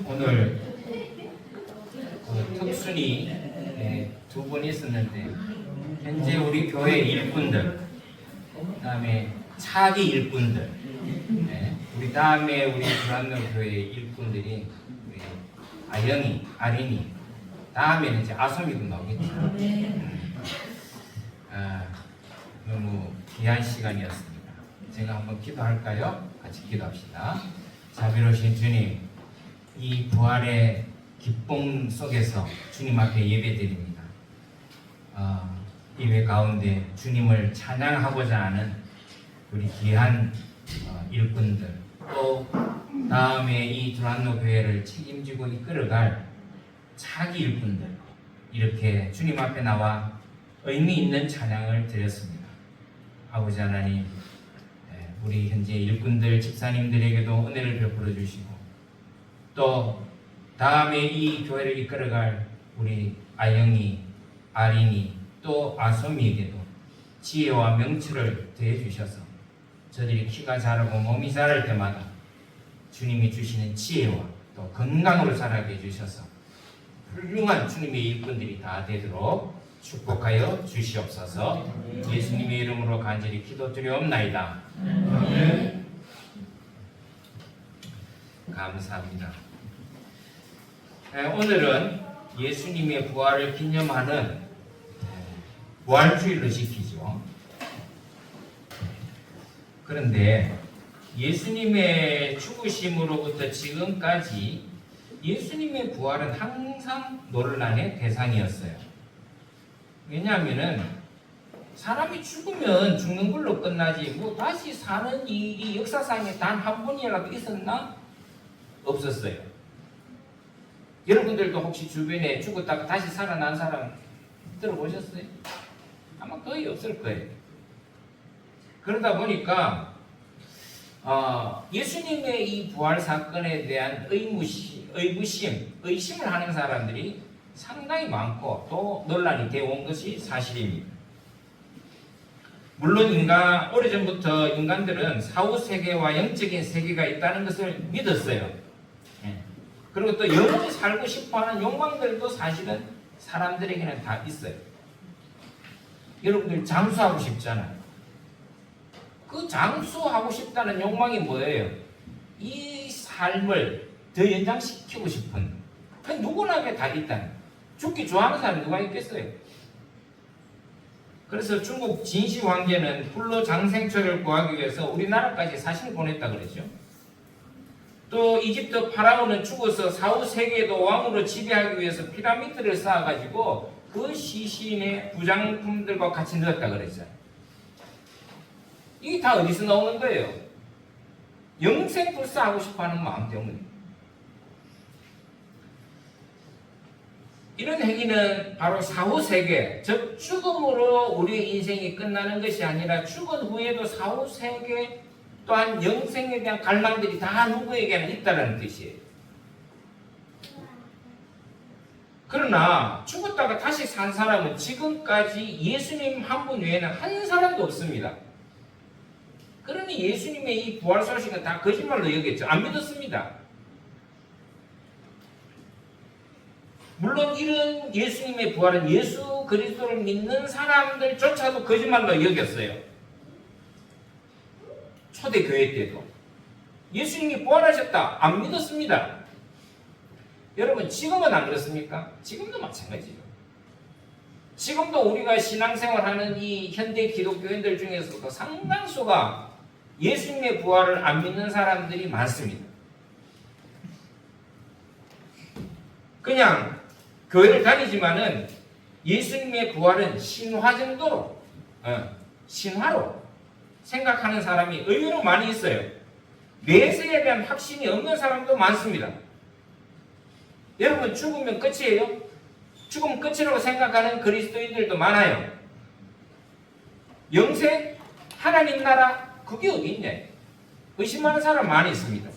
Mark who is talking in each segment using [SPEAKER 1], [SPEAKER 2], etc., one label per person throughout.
[SPEAKER 1] 오늘 특순이 두 분 있었는데 현재 우리 교회 일꾼들, 그다음에 차기 일꾼들, 우리 다음에 우리 주한로 교회 일꾼들이 우리 아영이, 아린이, 다음에는 이제 아솜이도 나오겠죠. 너무 귀한 시간이었습니다. 제가 한번 기도할까요? 같이 기도합시다. 자비로우신 주님, 이 부활의 기쁨 속에서 주님 앞에 예배드립니다. 예배 가운데 주님을 찬양하고자 하는 우리 귀한 일꾼들, 또 다음에 이 두란노 교회를 책임지고 이끌어갈 차기 일꾼들, 이렇게 주님 앞에 나와 의미 있는 찬양을 드렸습니다. 아버지 하나님, 우리 현재 일꾼들, 집사님들에게도 은혜를 베풀어 주시고, 또 다음에 이 교회를 이끌어갈 우리 아영이, 아린이, 또 아솜이에게도 지혜와 명철을 더해 주셔서 저들이 키가 자라고 몸이 자랄 때마다 주님이 주시는 지혜와 또 건강으로 자라게 해주셔서 훌륭한 주님의 일꾼들이 다 되도록 축복하여 주시옵소서. 예수님의 이름으로 간절히 기도드리옵나이다. 감사합니다. 오늘은 예수님의 부활을 기념하는 부활주일로 지키죠. 그런데 예수님의 죽으심으로부터 지금까지 예수님의 부활은 항상 논란의 대상이었어요. 왜냐하면은 사람이 죽으면 죽는 걸로 끝나지 뭐 다시 사는 이 역사상에 단 한 번이라도 있었나? 없었어요. 여러분들도 혹시 주변에 죽었다가 다시 살아난 사람 들어보셨어요? 아마 거의 없을 거예요. 그러다 보니까 예수님의 이 부활 사건에 대한 의심을 하는 사람들이 상당히 많고 또 논란이 되어 온 것이 사실입니다. 물론 오래전부터 인간들은 사후 세계와 영적인 세계가 있다는 것을 믿었어요. 그리고 또 영원히 살고 싶어하는 욕망들도 사실은 사람들에게는 다 있어요. 여러분들 장수하고 싶잖아요. 그 장수하고 싶다는 욕망이 뭐예요? 이 삶을 더 연장시키고 싶은, 누구나 다 있다는. 죽기 좋아하는 사람이 누가 있겠어요? 그래서 중국 진시 황제는 불로 장생초를 구하기 위해서 우리나라까지 사신을 보냈다 그러죠. 또 이집트 파라오는 죽어서 사후 세계도 왕으로 지배하기 위해서 피라미드를 쌓아가지고 그 시신의 부장품들과 같이 넣었다 그랬어요. 이게 다 어디서 나오는 거예요? 영생불사하고 싶어하는 마음 때문에. 이런 행위는 바로 사후세계, 즉 죽음으로 우리의 인생이 끝나는 것이 아니라 죽은 후에도 사후세계 또한 영생에 대한 갈망들이 다 누구에게나 있다는 뜻이에요. 그러나 죽었다가 다시 산 사람은 지금까지 예수님 한 분 외에는 한 사람도 없습니다. 그러니 예수님의 이 부활 소식은 다 거짓말로 여겼죠. 안 믿었습니다. 물론 이런 예수님의 부활은 예수 그리스도를 믿는 사람들조차도 거짓말로 여겼어요. 초대교회 때도 예수님이 부활하셨다 안 믿었습니다. 여러분 지금은 안 그렇습니까? 지금도 마찬가지예요. 지금도 우리가 신앙생활하는 이 현대 기독교인들 중에서도 상당수가 예수님의 부활을 안 믿는 사람들이 많습니다. 그냥 교회를 다니지만은 예수님의 부활은 신화 정도로, 신화로 생각하는 사람이 의외로 많이 있어요. 내세에 대한 확신이 없는 사람도 많습니다. 여러분 죽으면 끝이에요? 죽으면 끝이라고 생각하는 그리스도인들도 많아요. 영생? 하나님 나라? 그게 어디 있냐? 의심하는 사람 많이 있습니다.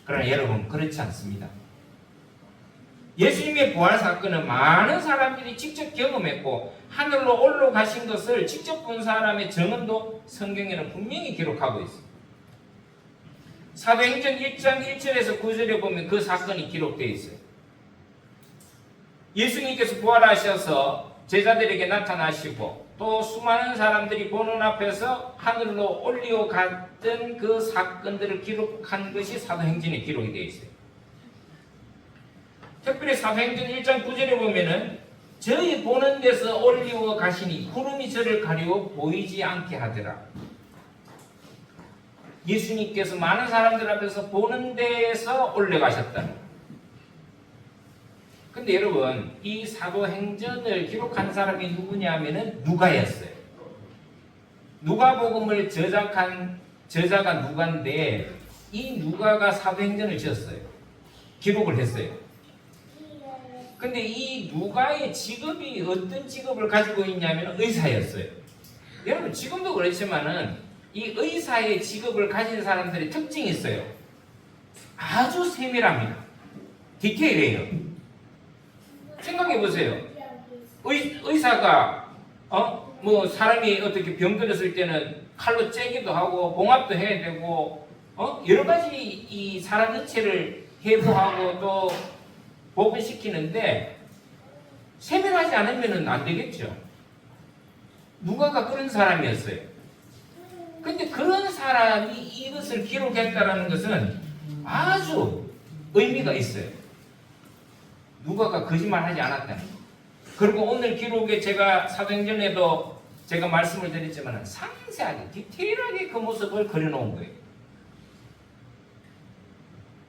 [SPEAKER 1] 그러나 여러분 그렇지 않습니다. 예수님의 부활 사건은 많은 사람들이 직접 경험했고 하늘로 올라가신 것을 직접 본 사람의 증언도 성경에는 분명히 기록하고 있습니다. 사도행전 1장 1절에서 9절에 보면 그 사건이 기록되어 있어요. 예수님께서 부활하셔서 제자들에게 나타나시고 또 수많은 사람들이 보는 앞에서 하늘로 올리어 갔던 그 사건들을 기록한 것이 사도행전에 기록이 되어 있어요. 특별히 사도행전 1장 9절에 보면은 저희 보는 데서 올리어 가시니 구름이 저를 가리워 보이지 않게 하더라. 예수님께서 많은 사람들 앞에서 보는 데에서 올라가셨다. 근데 여러분, 이 사도행전을 기록한 사람이 누구냐면은 누가였어요. 누가복음을 저작한 저자가 누가인데 이 누가가 사도행전을 지었어요. 기록을 했어요. 근데 이 누가의 직업이 어떤 직업을 가지고 있냐면 의사였어요. 여러분 지금도 그렇지만은 이 의사의 직업을 가진 사람들의 특징이 있어요. 아주 세밀합니다. 디테일해요. 생각해 보세요. 의사가 뭐 사람이 어떻게 병들었을 때는 칼로 째기도 하고 봉합도 해야 되고 여러 가지 이 사람 인체를 해부하고 또 복원시키는데 세밀하지 않으면 안 되겠죠. 누가가 그런 사람이었어요. 근데 그런 사람이 이것을 기록했다는 것은 아주 의미가 있어요. 누가가 거짓말하지 않았다는 거. 그리고 오늘 기록에 제가 사도행전에도 제가 말씀을 드렸지만 상세하게 디테일하게 그 모습을 그려놓은 거예요.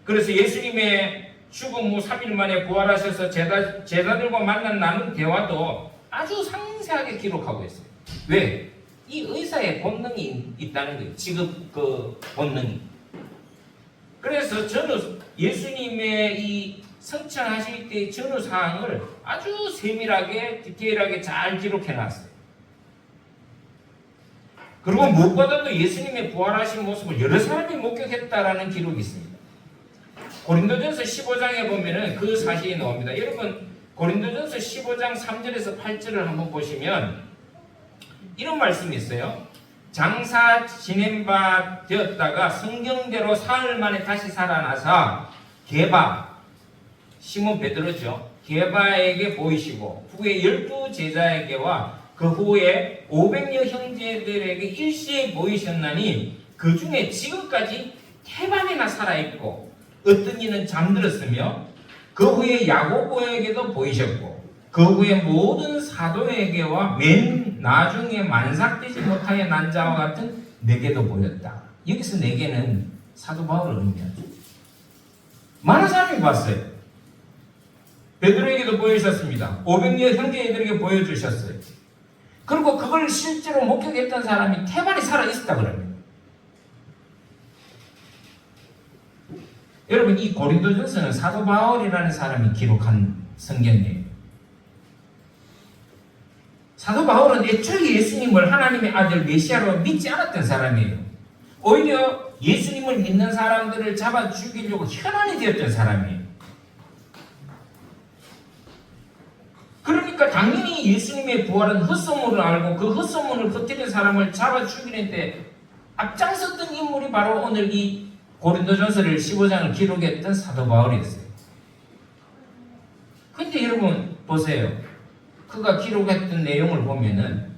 [SPEAKER 1] 그래서 예수님의 죽음 후 3일 만에 부활하셔서 제자들과 만난 나눈 대화도 아주 상세하게 기록하고 있어요. 왜? 이 의사의 본능이 있다는 거예요. 직업 그 본능이. 그래서 저는 예수님의 이 성천하실 때의 전후 사항을 아주 세밀하게 디테일하게 잘 기록해 놨어요. 그리고 무엇보다도 예수님의 부활하신 모습을 여러 사람이 목격했다라는 기록이 있습니다. 고린도전서 15장에 보면은 그 사실이 나옵니다. 여러분 고린도전서 15장 3절에서 8절을 한번 보시면 이런 말씀이 있어요. 장사 지낸 바 되었다가 성경대로 사흘 만에 다시 살아나서 게바, 시몬 베드로죠. 게바에게 보이시고 후에 12제자에게와 그 후에 500여 형제들에게 일시에 보이셨나니 그 중에 지금까지 태반이나 살아있고 어떤 이는 잠들었으며 그 후에 야고보에게도 보이셨고 그 후에 모든 사도에게와 맨 나중에 만삭되지 못하여 난 자와 같은 내게도 보였다. 여기서 내게는 사도 바울을 의미하죠. 많은 사람이 봤어요. 베드로에게도 보여주셨습니다. 500여 형제들에게 보여주셨어요. 그리고 그걸 실제로 목격했던 사람이 태반이 살아있었다 그럽니다. 여러분 이 고린도전서는 사도 바울이라는 사람이 기록한 성경이에요. 사도 바울은 애초에 예수님을 하나님의 아들 메시아로 믿지 않았던 사람이에요. 오히려 예수님을 믿는 사람들을 잡아 죽이려고 현안이 되었던 사람이에요. 그러니까 당연히 예수님의 부활은 헛소문을 알고 그 헛소문을 퍼뜨린 사람을 잡아 죽이는데 앞장섰던 인물이 바로 오늘 이 고린도전서를 15장을 기록했던 사도 바울이었어요. 근데 여러분 보세요. 그가 기록했던 내용을 보면은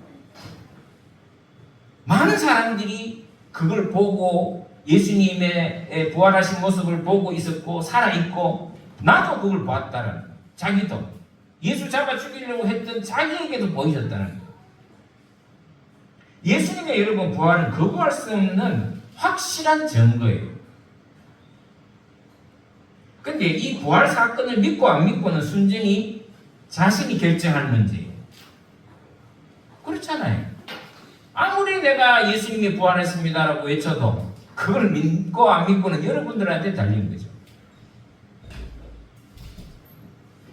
[SPEAKER 1] 많은 사람들이 그걸 보고 예수님의 부활하신 모습을 보고 있었고 살아있고 나도 그걸 봤다는 자기도 예수 잡아 죽이려고 했던 자기에게도 보이셨다는 거예요. 예수님의 여러분 부활은 거부할 수 없는 확실한 증거예요. 근데 이 부활 사건을 믿고 안 믿고는 순전히 자신이 결정할 문제예요. 그렇잖아요. 아무리 내가 예수님이 부활했습니다라고 외쳐도 그걸 믿고 안 믿고는 여러분들한테 달리는 거죠.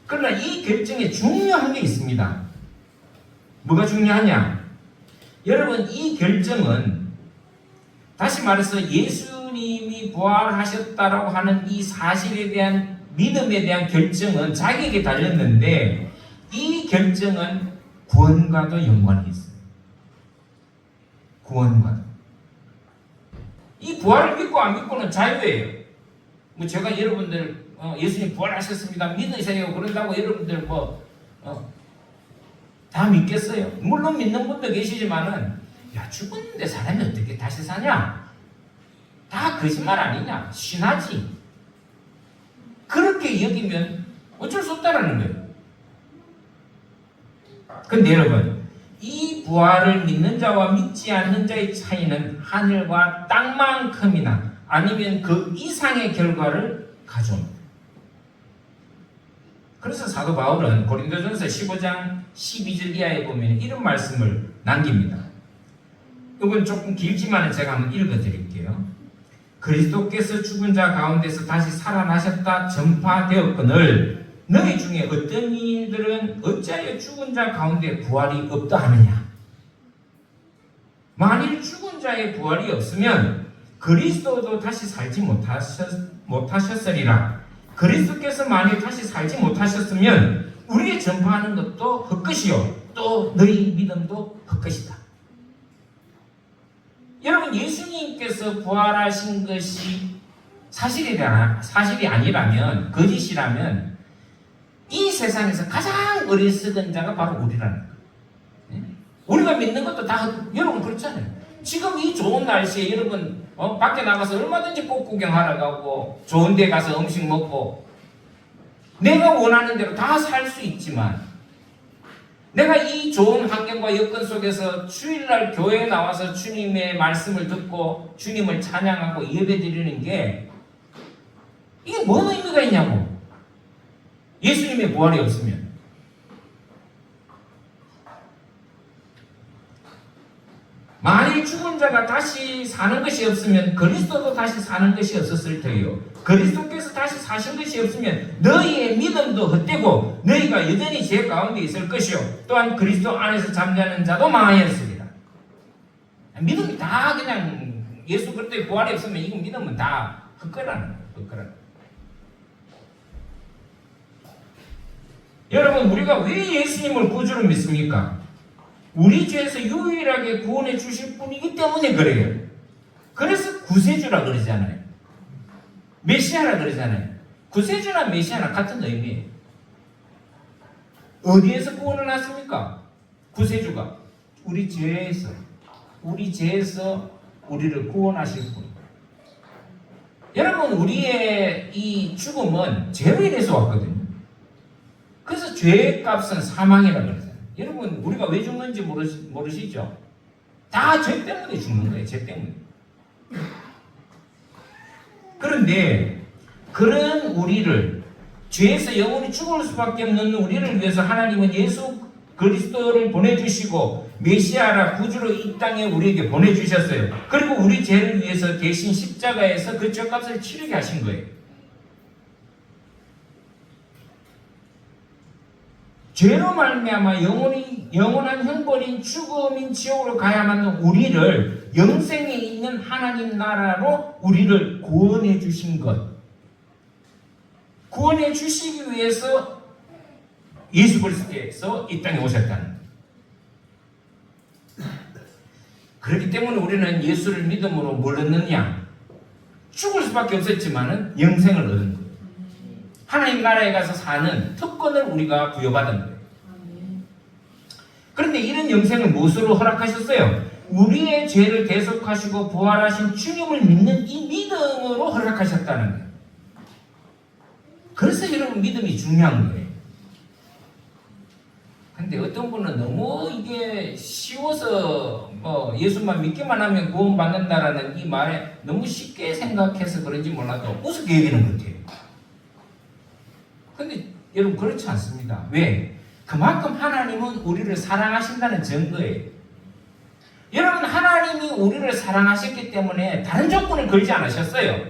[SPEAKER 1] 그러나 이 결정에 중요한 게 있습니다. 뭐가 중요하냐? 여러분 이 결정은 다시 말해서 예수님이 부활하셨다라고 하는 이 사실에 대한 믿음에 대한 결정은 자기에게 달렸는데 이 결정은 구원과도 연관이 있어요. 구원과도. 이 부활을 믿고 안 믿고는 자유예요. 뭐 제가 여러분들 예수님 부활하셨습니다 믿으세요 그런다고 여러분들 다 믿겠어요? 물론 믿는 분도 계시지만은 야 죽었는데 사람이 어떻게 다시 사냐? 다 거짓말 아니냐? 신하지. 그렇게 여기면 어쩔 수 없다라는 거예요. 근데 여러분 이 부활을 믿는 자와 믿지 않는 자의 차이는 하늘과 땅만큼이나 아니면 그 이상의 결과를 가져옵니다. 그래서 사도 바울은 고린도전서 15장 12절 이하에 보면 이런 말씀을 남깁니다. 이건 조금 길지만 제가 한번 읽어드릴게요. 그리스도께서 죽은 자 가운데서 다시 살아나셨다 전파되었거늘 너희 중에 어떤 이들은 어찌하여 죽은 자 가운데 부활이 없다 하느냐. 만일 죽은 자의 부활이 없으면 그리스도도 다시 살지 못하셨으리라. 그리스도께서 만일 다시 살지 못하셨으면 우리의 전파하는 것도 헛것이요 또 너희 믿음도 헛것이다. 여러분 예수님께서 부활하신 것이 사실이 아니라면 거짓이라면 이 세상에서 가장 어리석은 자가 바로 우리라는 거예요. 우리가 믿는 것도 다 여러분 그렇잖아요. 지금 이 좋은 날씨에 여러분 밖에 나가서 얼마든지 꽃 구경하러 가고 좋은 데 가서 음식 먹고 내가 원하는 대로 다 살 수 있지만 내가 이 좋은 환경과 여건 속에서 주일날 교회에 나와서 주님의 말씀을 듣고 주님을 찬양하고 예배드리는 게 이게 뭔 의미가 있냐고. 예수님의 부활이 없으면. 만일 죽은 자가 다시 사는 것이 없으면 그리스도도 다시 사는 것이 없었을 터이요. 그리스도께서 다시 사신 것이 없으면 너희의 믿음도 헛되고 너희가 여전히 죄 가운데 있을 것이요. 또한 그리스도 안에서 잠자는 자도 망하였으리라. 믿음이 다 그냥 예수 그리스도의 부활이 없으면 이거 믿음은 다 헛거라는 거예요. 헛거라는 거예요. 여러분 우리가 왜 예수님을 구주로 믿습니까? 우리 죄에서 유일하게 구원해 주실 분이기 때문에 그래요. 그래서 구세주라 그러잖아요. 메시아라 그러잖아요. 구세주나 메시아나 같은 의미예요. 어디에서 구원을 하십니까? 구세주가 우리 죄에서 우리를 구원하실 분. 여러분 우리의 이 죽음은 죄로 인해서 왔거든요. 그래서 죄의 값은 사망이라 그러잖아요. 여러분 우리가 왜 죽는지 모르시죠? 다 죄 때문에 죽는 거예요. 죄 때문에. 그런데 그런 우리를 죄에서 영원히 죽을 수밖에 없는 우리를 위해서 하나님은 예수 그리스도를 보내주시고 메시아라 구주로 이 땅에 우리에게 보내주셨어요. 그리고 우리 죄를 위해서 대신 십자가에서 그 죄값을 치르게 하신 거예요. 죄로 말미암아 영원한 형벌인 죽음인 지옥으로 가야만 하는 우리를 영생에 있는 하나님 나라로 우리를 구원해 주신 것. 구원해 주시기 위해서 예수 그리스도께서 이 땅에 오셨다는 것. 그렇기 때문에 우리는 예수를 믿음으로 뭘 얻느냐? 죽을 수밖에 없었지만은 영생을 얻은 거예요. 하나님 나라에 가서 사는 특권을 우리가 부여받은 거예요. 그런데 이런 영생을 무엇으로 허락하셨어요? 우리의 죄를 대속하시고 부활하신 주님을 믿는 이 믿음으로 허락하셨다는 거예요. 그래서 여러분 믿음이 중요한 거예요. 근데 어떤 분은 너무 이게 쉬워서 예수만 믿기만 하면 구원받는다라는 이 말에 너무 쉽게 생각해서 그런지 몰라도 우습게 여기는 것 같아요. 근데 여러분 그렇지 않습니다. 왜? 그만큼 하나님은 우리를 사랑하신다는 증거예요. 여러분 하나님이 우리를 사랑하셨기 때문에 다른 조건을 걸지 않으셨어요.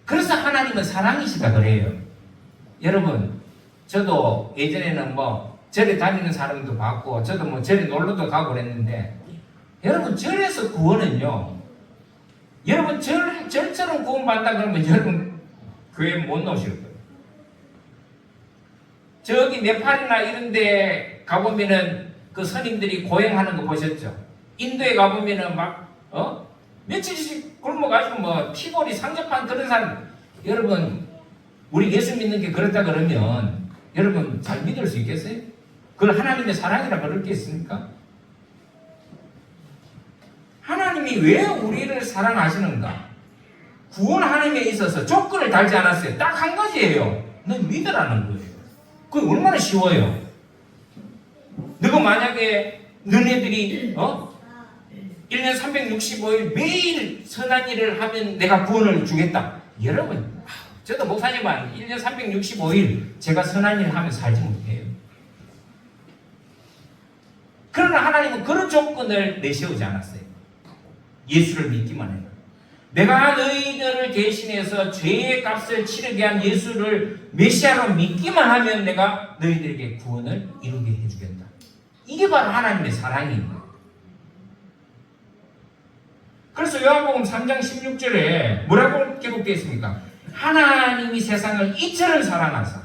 [SPEAKER 1] 그래서 하나님은 사랑이시다 그래요. 여러분 저도 예전에는 절에 다니는 사람도 봤고 저도 절에 놀러도 가고 그랬는데 여러분 절에서 구원은요. 여러분 절처럼 구원받는다 그러면 여러분 교회 못 나오실 거예요. 저기 네팔이나 이런 데 가보면은 그 스님들이 고행하는 거 보셨죠? 인도에 가보면은 며칠씩 굶어가지고 뭐 피골이 상접한 그런 사람, 여러분 우리 예수 믿는 게 그렇다 그러면 여러분 잘 믿을 수 있겠어요? 그걸 하나님의 사랑이라 그럴 게 있습니까? 하나님이 왜 우리를 사랑하시는가? 구원 하나님에 있어서 조건을 달지 않았어요. 딱 한 가지예요. 너 믿으라는 거예요. 그게 얼마나 쉬워요. 너가 만약에 너네들이 1년 365일 매일 선한 일을 하면 내가 구원을 주겠다. 여러분, 저도 목사지만 1년 365일 제가 선한 일을 하면 살지 못해요. 그러나 하나님은 그런 조건을 내세우지 않았어요. 예수를 믿기만 해요. 내가 너희들을 대신해서 죄의 값을 치르게 한 예수를 메시아로 믿기만 하면 내가 너희들에게 구원을 이루게 해주겠다. 이게 바로 하나님의 사랑입니다. 그래서 요한복음 3장 16절에 뭐라고 기록되어 있습니까? 하나님이 세상을 이처럼 사랑하사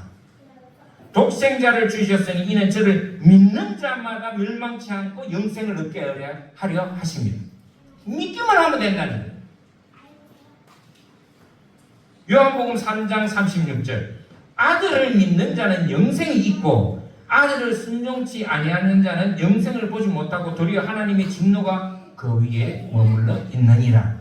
[SPEAKER 1] 독생자를 주셨으니 이는 저를 믿는 자마다 멸망치 않고 영생을 얻게 하려 하십니다. 믿기만 하면 된다는 거예요. 요한복음 3장 36절 아들을 믿는 자는 영생이 있고 아들을 순종치 아니하는 자는 영생을 보지 못하고 도리어 하나님의 진노가 그 위에 머물러 있느니라.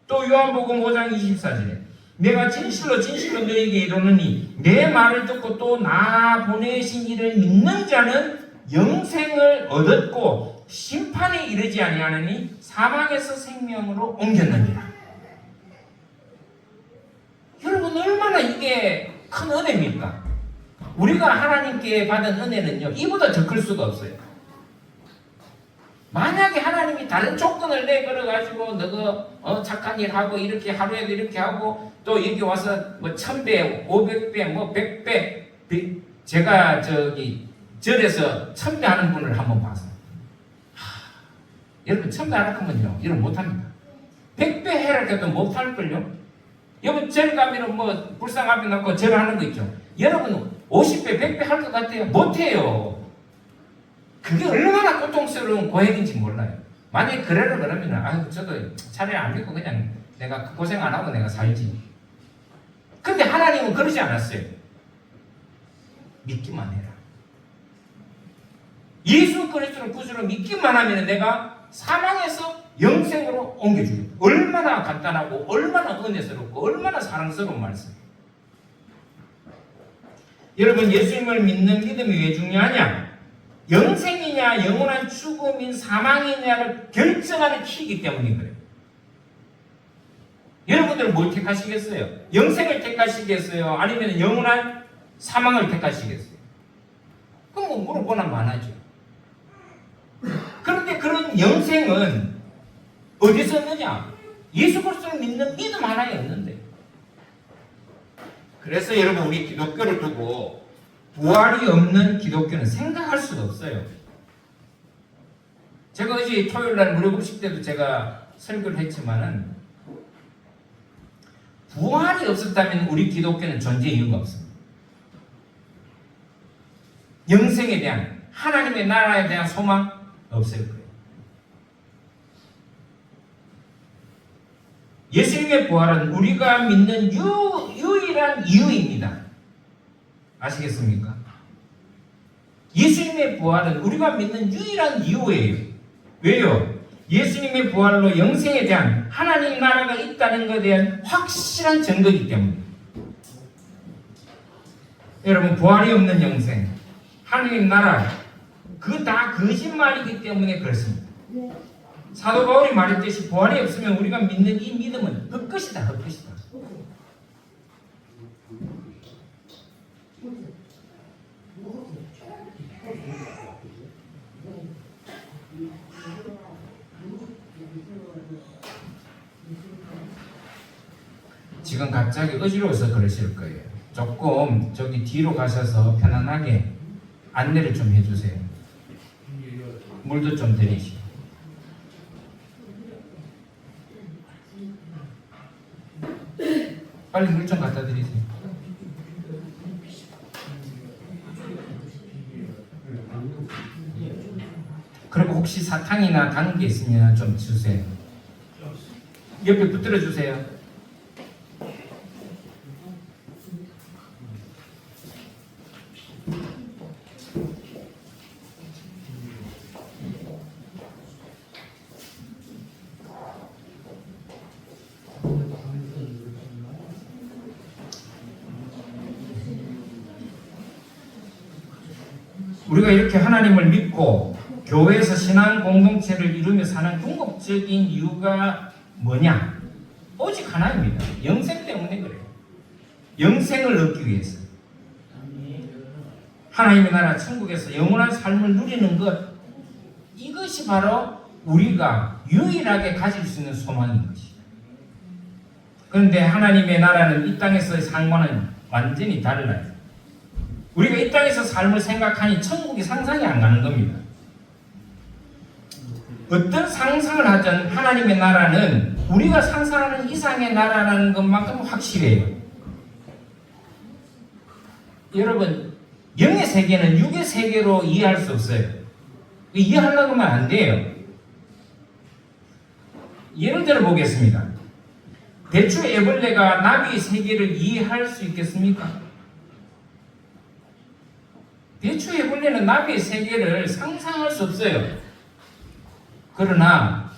[SPEAKER 1] 또 요한복음 5장 24절에 내가 진실로 너희에게 이르노니 내 말을 듣고 또 나 보내신 이를 믿는 자는 영생을 얻었고 심판에 이르지 아니하느니 사망에서 생명으로 옮겼느니라. 여러분 얼마나 이게 큰 은혜입니까? 우리가 하나님께 받은 은혜는요 이보다 더 클 수가 없어요. 만약에 하나님이 다른 조건을 내걸어가지고 너가 착한 일 하고 이렇게 하루에도 이렇게 하고 또 여기 와서 뭐 1000배, 500배, 뭐 100배 제가 저기 절에서 1000배 하는 분을 한번 봐서 여러분 1000배 하라 하면요 이런 못합니다. 100배 해라 해도 못할걸요. 여러분 절 가면은 뭐 불상 앞에 놓고 절하는 거 있죠. 여러분 50배, 100배 할 것 같아요? 못해요. 그게 얼마나 고통스러운 고행인지 몰라요. 만약에 그래라 그러면 아유 저도 차라리 안 믿고 그냥 내가 고생 안 하고 내가 살지. 근데 하나님은 그러지 않았어요. 믿기만 해라. 예수 그리스도를 구주로 믿기만 하면 내가 사망에서 영생으로 옮겨주겠다. 얼마나 간단하고 얼마나 은혜스럽고 얼마나 사랑스러운 말씀. 여러분 예수님을 믿는 믿음이 왜 중요하냐? 영생이냐 영원한 죽음인 사망이냐를 결정하는 키이기 때문에 그래요. 여러분들은 뭘 택하시겠어요? 영생을 택하시겠어요? 아니면 영원한 사망을 택하시겠어요? 그럼 뭐 물어보나 마나죠. 그런데 그런 영생은 어디서 얻느냐? 예수 그리스도를 믿는 믿음 하나에 없는데. 그래서 여러분 우리 기독교를 두고 부활이 없는 기독교는 생각할 수가 없어요. 제가 어제 토요일날 무료급식 때도 제가 설교를 했지만은 부활이 없었다면 우리 기독교는 존재 이유가 없습니다. 영생에 대한 하나님의 나라에 대한 소망 없을 거예요. 예수님의 부활은 우리가 믿는 유일한 이유입니다. 아시겠습니까? 예수님의 부활은 우리가 믿는 유일한 이유예요. 왜요? 예수님의 부활로 영생에 대한 하나님 나라가 있다는 것에 대한 확실한 증거이기 때문에. 여러분 부활이 없는 영생, 하나님 나라 그거 다 거짓말이기 때문에 그렇습니다. 사도 바울이 말했듯이 부활이 없으면 우리가 믿는 이 믿음은 헛것이다. 헛것이다. 지금 갑자기 어지러워서 그러실 거예요. 조금 저기 뒤로 가셔서 편안하게 안내를 좀 해주세요. 물도 좀 드리시고. 빨리 물 좀 갖다 드리세요. 그리고 혹시 사탕이나 단 게 있으면 좀 주세요. 옆에 붙들어 주세요. 우리가 이렇게 하나님을 믿고 교회에서 신앙 공동체를 이루며 사는 궁극적인 이유가 뭐냐? 오직 하나입니다. 영생 때문에 그래요. 영생을 얻기 위해서. 하나님의 나라 천국에서 영원한 삶을 누리는 것, 이것이 바로 우리가 유일하게 가질 수 있는 소망인 것이죠. 그런데 하나님의 나라는 이 땅에서의 삶과는 완전히 달라요. 우리가 이 땅에서 삶을 생각하니 천국이 상상이 안 가는 겁니다. 어떤 상상을 하든 하나님의 나라는 우리가 상상하는 이상의 나라라는 것만큼 확실해요. 여러분, 영의 세계는 육의 세계로 이해할 수 없어요. 이해하려고 하면 안 돼요. 예를 들어 보겠습니다. 대추 애벌레가 나비의 세계를 이해할 수 있겠습니까? 대추 애벌레는 나비의 세계를 상상할 수 없어요. 그러나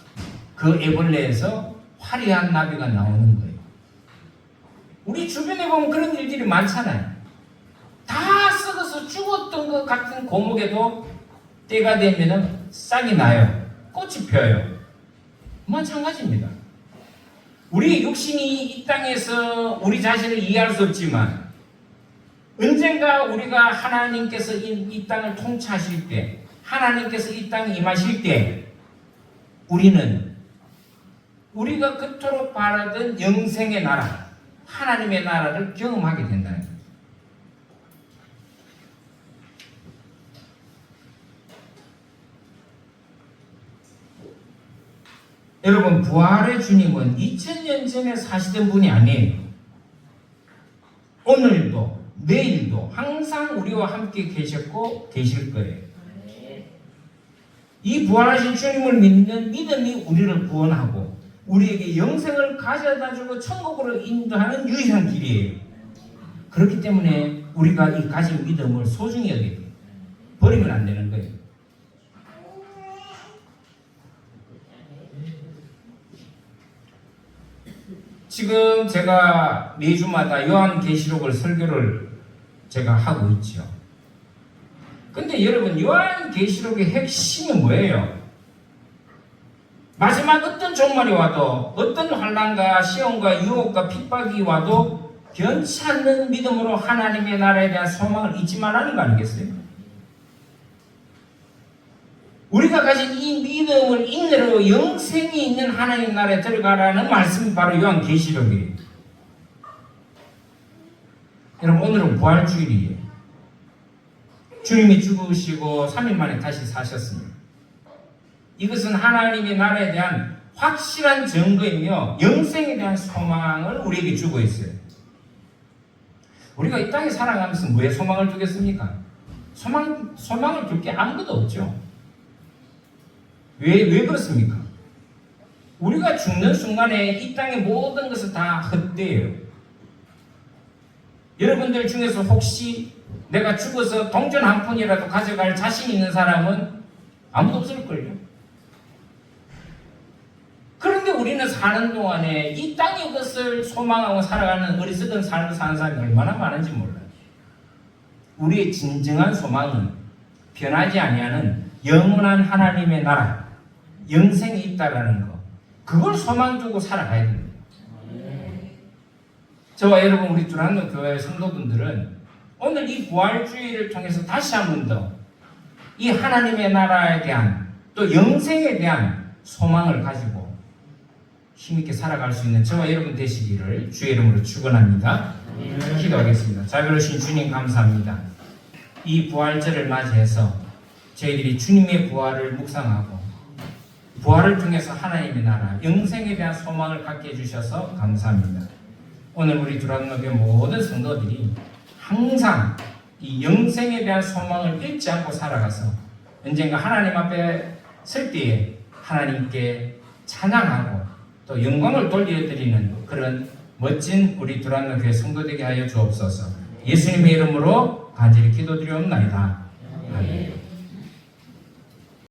[SPEAKER 1] 그 애벌레에서 화려한 나비가 나오는 거예요. 우리 주변에 보면 그런 일들이 많잖아요. 다 썩어서 죽었던 것 같은 고목에도 때가 되면 싹이 나요. 꽃이 펴요. 마찬가지입니다. 우리 육신이 이 땅에서 우리 자신을 이해할 수 없지만 언젠가 우리가 하나님께서 이 땅을 통치하실 때, 하나님께서 이 땅에 임하실 때 우리는 우리가 그토록 바라던 영생의 나라, 하나님의 나라를 경험하게 된다는 거예요. 여러분, 부활의 주님은 2000년 전에 사시던 분이 아니에요. 오늘도 내일도 항상 우리와 함께 계셨고 계실 거예요. 이 부활하신 주님을 믿는 믿음이 우리를 구원하고 우리에게 영생을 가져다주고 천국으로 인도하는 유일한 길이에요. 그렇기 때문에 우리가 이 가진 믿음을 소중히 여겨야 돼요. 버리면 안 되는 거예요. 지금 제가 매주마다 요한계시록을 설교를 제가 하고 있죠. 근데 여러분, 요한계시록의 핵심은 뭐예요? 마지막 어떤 종말이 와도, 어떤 환난과 시험과 유혹과 핍박이 와도 변치 않는 믿음으로 하나님의 나라에 대한 소망을 잊지 말라는 거 아니겠어요? 우리가 가진 이 믿음을 인내로 영생이 있는 하나님 나라에 들어가라는 말씀이 바로 요한계시록이에요. 여러분, 오늘은 부활주일이에요. 주님이 죽으시고 3일 만에 다시 사셨습니다. 이것은 하나님의 나라에 대한 확실한 증거이며 영생에 대한 소망을 우리에게 주고 있어요. 우리가 이 땅에 살아가면서 뭐에 소망을 두겠습니까? 소망을 둘 게 아무것도 없죠. 왜 그렇습니까? 우리가 죽는 순간에 이 땅의 모든 것은 다 헛되어요. 여러분들 중에서 혹시 내가 죽어서 동전 한 푼이라도 가져갈 자신 있는 사람은 아무도 없을걸요. 그런데 우리는 사는 동안에 이 땅의 것을 소망하고 살아가는 어리석은 삶을 사는 사람이 얼마나 많은지 몰라요. 우리의 진정한 소망은 변하지 아니하는 영원한 하나님의 나라, 영생이 있다라는 거, 그걸 소망 두고 살아가야 됩니다. 저와 여러분, 우리 두란노 교회 성도분들은 오늘 이 부활주의를 통해서 다시 한 번 더 이 하나님의 나라에 대한 또 영생에 대한 소망을 가지고 힘있게 살아갈 수 있는 저와 여러분 되시기를 주의 이름으로 축원합니다. 기도하겠습니다. 자비로우신 주님, 감사합니다. 이 부활절을 맞이해서 저희들이 주님의 부활을 묵상하고 부활을 통해서 하나님의 나라, 영생에 대한 소망을 갖게 해주셔서 감사합니다. 오늘 우리 두란노교회 모든 성도들이 항상 이 영생에 대한 소망을 잃지 않고 살아가서 언젠가 하나님 앞에 설 때에 하나님께 찬양하고 또 영광을 돌려드리는 그런 멋진 우리 두란노 교회 성도 되게 하여 주옵소서. 예수님의 이름으로 간절히 기도드리옵나이다. 아멘.